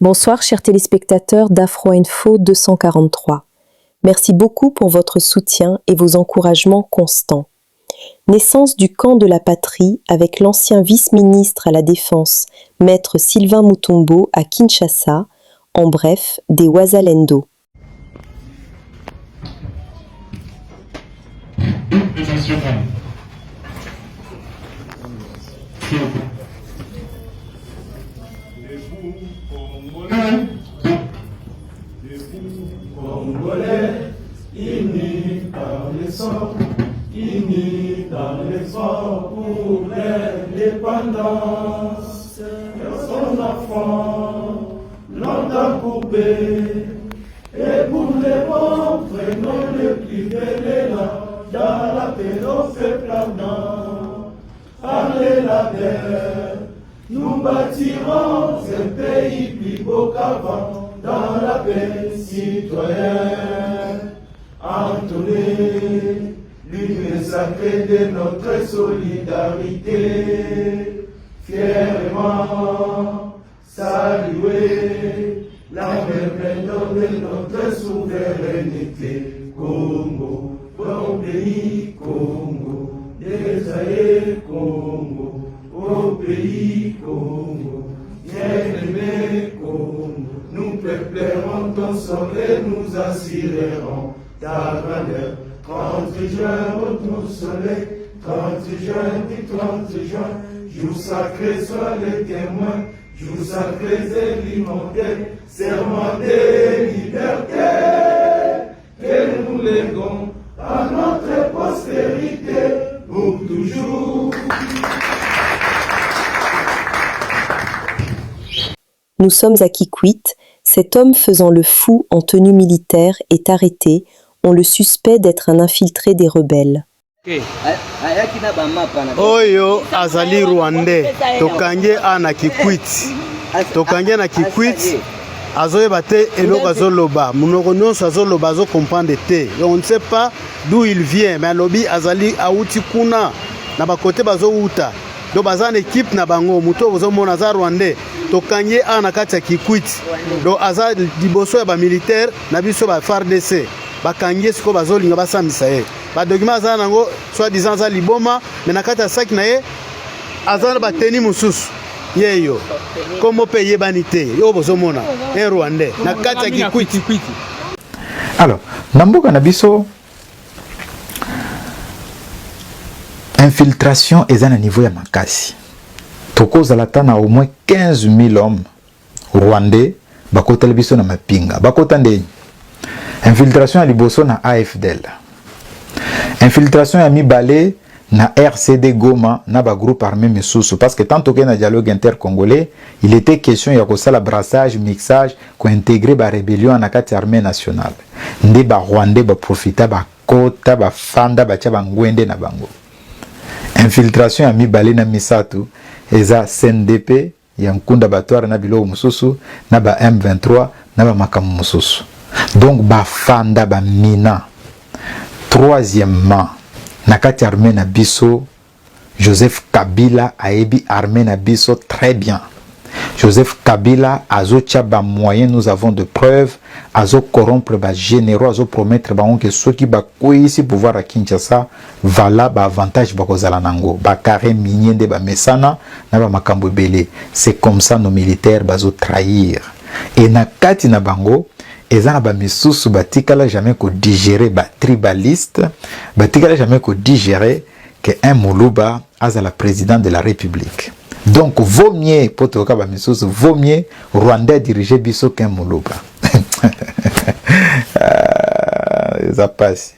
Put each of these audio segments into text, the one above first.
Bonsoir chers téléspectateurs d'Afro Info 243. Merci beaucoup pour votre soutien et vos encouragements constants. Naissance du camp de la patrie avec l'ancien vice-ministre à la Défense, maître Sylvain Mutombo à Kinshasa, en bref, des Wazalendo. Congolais, unis par le sang, unis dans l'effort pour l'indépendance. Son enfant, longtemps courbé, et pour les bons, prenons le plus bel dans la paix, on fait planant. Allez la terre, nous bâtirons un pays plus beau qu'avant. Dans la paix citoyenne, entonner l'hymne sacré de notre solidarité, fièrement saluer la merveille de notre souveraineté. Congo, bon pays, Congo, désaillé Congo, au pays Congo, bien-aimé Congo. Nous peuplerons ton soleil, nous assurerons ta grandeur. 30 juin, au ton soleil, 30 juin, du 30 juin, jour sacré, sois le témoin, jour sacré, c'est l'immortel, serment de liberté, que nous léguons à notre postérité pour toujours. Nous sommes à Kikwit. Cet homme faisant le fou en tenue militaire est arrêté. On le suspect d'être un infiltré des rebelles. Oyo azali Rwandais tokange ana Kikwit. Tokange na Kikwit. Azoyeba te eloko azoloba. Munoko nyonso azoloba azo comprendre te. On ne sait pas d'où il vient, mais alobi azali auti kuna na bakote bazo uta. Do bazana équipe na bango muto bozo mona za Rwandais. Tokanye ana kati ya Kikwit. Do aza liboso ya ba militaire na biso ba FARDC. Bakanye siko bazolinga basambisa ye. Ba document aza nango soit disant za liboma mais na kati ya sac na ye aza ba teni mususu. Yeyo. Comment payer banité? Yo bozo mona un Rwandais na kati ya Kikwit. Alors, namboka na biso infiltration est à un niveau ya makasi. Tokozala na au moins 15 000 hommes rwandais bakota biso na mapinga. Bakota ndeni. Infiltration ya liboso na AFDL. Infiltration ya mibale na RCD Goma na ba groupe armé misusu parce que tant que na dialogue intercongolais, il était question ya ko sala brassage, mixage, ko intégrer ba rébellion na kati armée nationale. Nde ba rwandais ba profita ba kota ba fanda ba tia bangwende na bango. Infiltration ya mibale na misatu eza CNDP ya nkunda batwara na biloko mususu na ba M23 na ba makamu mususu. Donc ba fanda ba mina. Troisièmement, na kati armée na biso Joseph Kabila aebi armée na biso très bien. Joseph Kabila azo tia ba moyen, nous avons de preuves, azo corrompre ba généraux, azo promettre ba on que ceux qui ba ici pouvoir à Kinshasa vala ba avantage ba kozala nango, ba carré minier de ba mesana na ba makambo belé. C'est comme ça nos militaires bazo trahir. Et na kati na bango ezana ba misusu batikala jamais ko digérer ba tribaliste, batikala jamais ko digérer que un Muluba a la président de la République. Donc, vaut mieux, pour te dire, vaut mieux Rwanda diriger biso qu'un Muluba. Ça passe.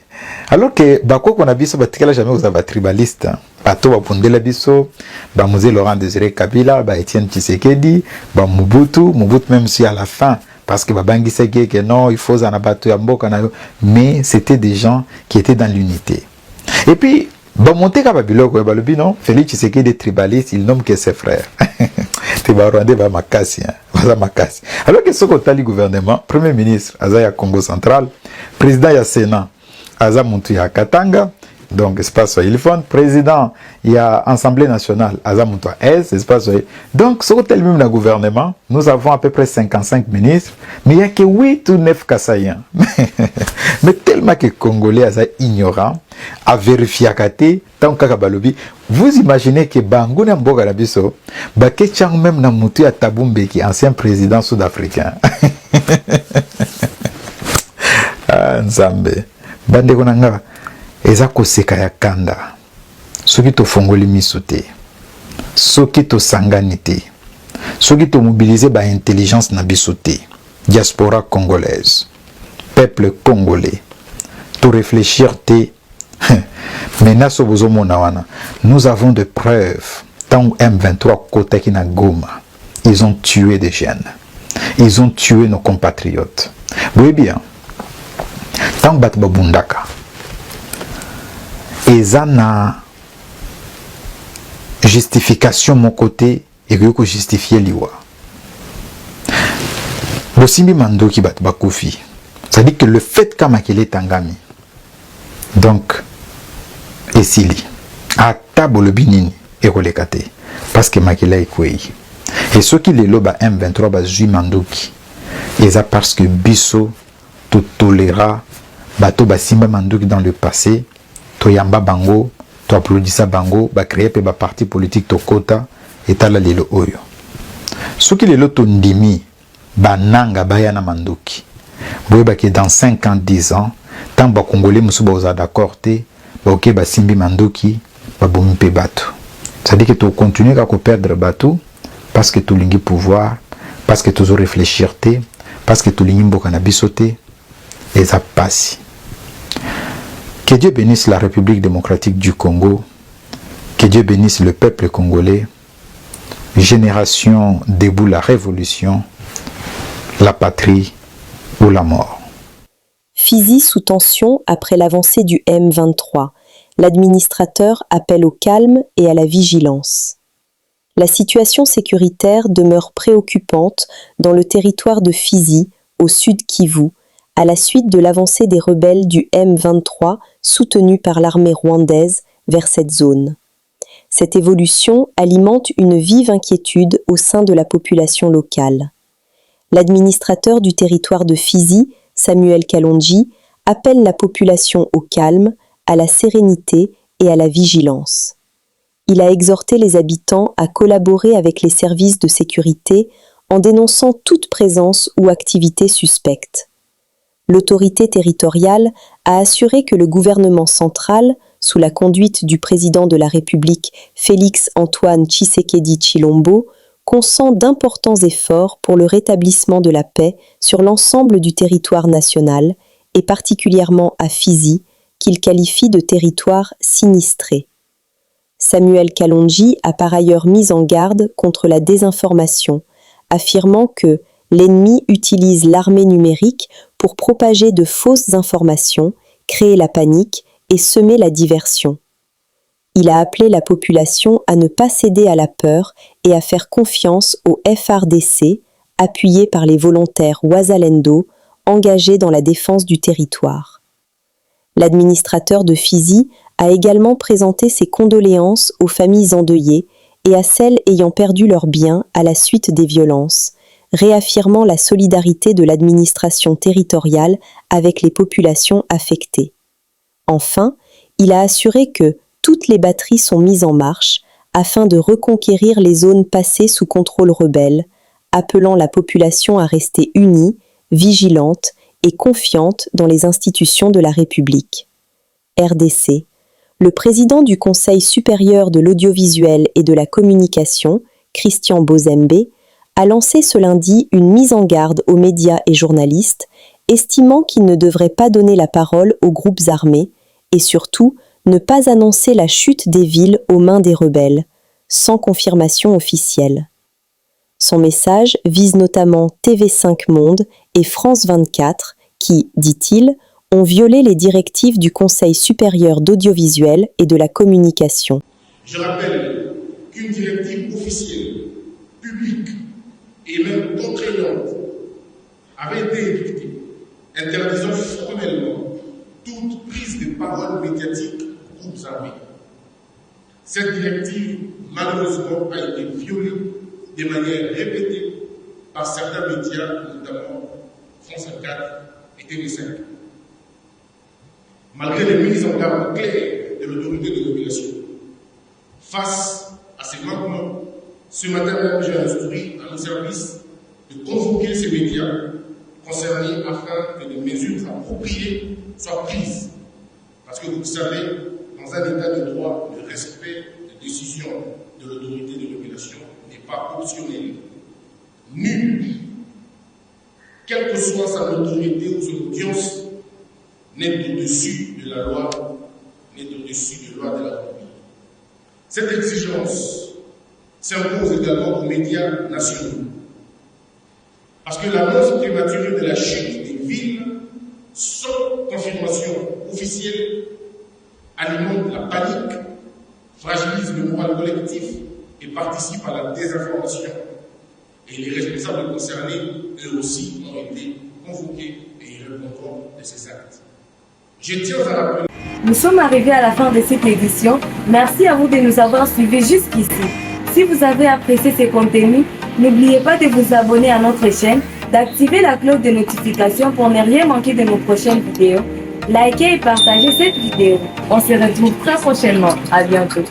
Alors que, bako qu'on a biso, batikala jamais vous avez tribaliste. Bato ba pondela biso, ba Mosé Laurent Désiré Kabila, ba Étienne Tshisekedi, ba Mobutu même si à la fin, parce que babangi seke que non, il faut en abattre mboka na yo, mais c'était des gens qui étaient dans l'unité. Et puis, ba monter ka babiloko ba lobi non, Félix Tshisekedi tribaliste, il nomme que ses frères. Te ba Rwanda ba makasi, ba makasi. Alors que ce côté du gouvernement, premier ministre Azaya Congo central, président ya Sénat Aza Muntu ya Katanga, Donc, espace il faut un président, il y a Assemblée nationale, Azamuto S, espace. Donc, sur tel même le gouvernement, nous avons à peu près 55 ministres, mais il n'y a que 8 ou 9 Kassaïens. Mais tellement que les Congolais sont ignorants, à vérifier à côté, tant qu'à vous imaginez que Bangouna Mbogalabiso, Baké Chang même na Moutou à Taboumbe, qui est ancien président sud-africain. Ah, Nzambe. Bande Konanga. Eza koseka ya kanda soki tofongoli miso te soki tosangani te soki tomobilize ba intelligence na biso te diaspora congolaise peuple congolais to réfléchir te menace bozomona wana nous avons de preuves tant M23 kotaki na Goma ils ont tué des jeunes ils ont tué nos compatriotes oui bien tant bat babundaka eza na justification mon côté et que justifier liwa bosimbi mandoki bat bakufi ça dit que le fait kama kele tangami donc esili ata bolobi nini ekoleka te parce que makila ekwei et ceux qui les loba M23 bazui mandoki eza parce que biso to tolera bato basimba mandoki dans le passé to yamba bango to applaudissa bango ba créer pe ba parti politique to kota etala lelo oyo soki lelo to ndimi bananga bayana mandoki boye ba ke dans 5 ans 10 ans tant ba congolais musu ba oza d'accord te ba ok ba simbi mandoki ba bomi pe bato ça dit que to continuer à perdre bato parce que to lingi pouvoir parce que toujours réfléchir te parce que to lingi mboka na bisote et ça passe. Que Dieu bénisse la République démocratique du Congo. Que Dieu bénisse le peuple congolais. Génération debout la révolution, la patrie ou la mort. Fizi sous tension après l'avancée du M23. L'administrateur appelle au calme et à la vigilance. La situation sécuritaire demeure préoccupante dans le territoire de Fizi, au sud Kivu, à la suite de l'avancée des rebelles du M23 soutenus par l'armée rwandaise vers cette zone. Cette évolution alimente une vive inquiétude au sein de la population locale. L'administrateur du territoire de Fizi, Samuel Kalonji, appelle la population au calme, à la sérénité et à la vigilance. Il a exhorté les habitants à collaborer avec les services de sécurité en dénonçant toute présence ou activité suspecte. L'autorité territoriale a assuré que le gouvernement central, sous la conduite du président de la République Félix-Antoine Tshisekedi Tshilombo, consent d'importants efforts pour le rétablissement de la paix sur l'ensemble du territoire national et particulièrement à Fizi, qu'il qualifie de territoire sinistré. Samuel Kalonji a par ailleurs mis en garde contre la désinformation, affirmant que l'ennemi utilise l'armée numérique pour propager de fausses informations, créer la panique et semer la diversion. Il a appelé la population à ne pas céder à la peur et à faire confiance au FARDC, appuyé par les volontaires Wazalendo, engagés dans la défense du territoire. L'administrateur de Fizi a également présenté ses condoléances aux familles endeuillées et à celles ayant perdu leurs biens à la suite des violences, réaffirmant la solidarité de l'administration territoriale avec les populations affectées. Enfin, il a assuré que toutes les batteries sont mises en marche afin de reconquérir les zones passées sous contrôle rebelle, appelant la population à rester unie, vigilante et confiante dans les institutions de la République. RDC, le président du Conseil supérieur de l'audiovisuel et de la communication, Christian Bozembe, a lancé ce lundi une mise en garde aux médias et journalistes, estimant qu'ils ne devraient pas donner la parole aux groupes armés et surtout ne pas annoncer la chute des villes aux mains des rebelles, sans confirmation officielle. Son message vise notamment TV5 Monde et France 24 qui, dit-il, ont violé les directives du Conseil supérieur d'audiovisuel et de la communication. Je rappelle qu'une directive officielle, publique et même contraignante avait été édictée, interdisant formellement toute prise de parole médiatique groupes armés. Cette directive, malheureusement, a été violée de manière répétée par certains médias, notamment France 24 et TV5. Malgré les mises en garde claires de l'autorité de régulation, face à ces manquements, ce matin même, j'ai instruit à nos services de convoquer ces médias concernés afin que des mesures appropriées soient prises. Parce que vous le savez, dans un état de droit, le respect des décisions de l'autorité de régulation n'est pas optionnel. Nul, quelle que soit sa autorité ou son audience, n'est au-dessus de la loi, n'est au-dessus de la loi de la République. Cette exigence s'impose également aux médias nationaux. Parce que l'annonce prématurée de la chute des villes, sans confirmation officielle, alimente la panique, fragilise le moral collectif et participe à la désinformation. Et les responsables concernés, eux aussi, ont été convoqués et ils répondront de ces actes. Je tiens à rappeler. Nous sommes arrivés à la fin de cette édition. Merci à vous de nous avoir suivis jusqu'ici. Si vous avez apprécié ces contenus, n'oubliez pas de vous abonner à notre chaîne, d'activer la cloche de notification pour ne rien manquer de nos prochaines vidéos. Likez et partagez cette vidéo. On se retrouve très prochainement. À bientôt.